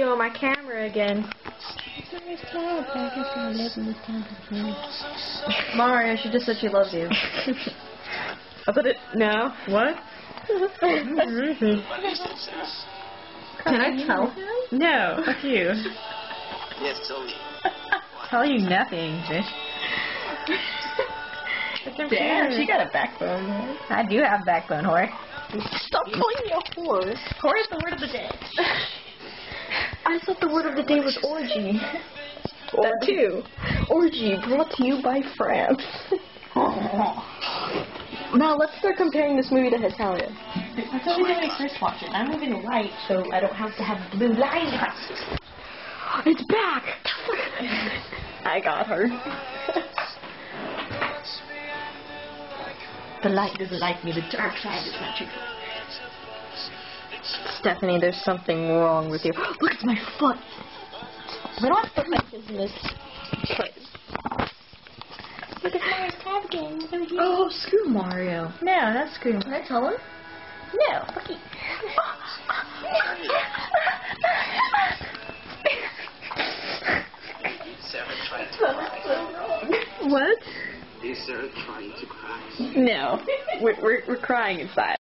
On my camera again. Mario, she just said she loves you. I thought it. No. What? Can I tell him? No. Fuck you. Yes, tell me. Tell you nothing, bitch. Damn, she got a backbone. Man. I do have a backbone, whore. Stop calling me a whore. Whore is the word of the day. I thought the word of the day was orgy. That too. Orgy, brought to you by France. Now let's start comparing this movie to Hetalia. I thought we were going to first watch it. I'm moving right, so I don't have to have blue lines. It's back! I got her. The light doesn't like me. The dark side is not true. Stephanie, there's something wrong with you. Look, it's my foot. I don't have to put my business. Look at Mario's cardigan. Oh, screw Mario. No, not screw him. Can I tell him? No, fuck you. Sarah tried to cry. What? Is Sarah trying to cry? No, we're crying inside.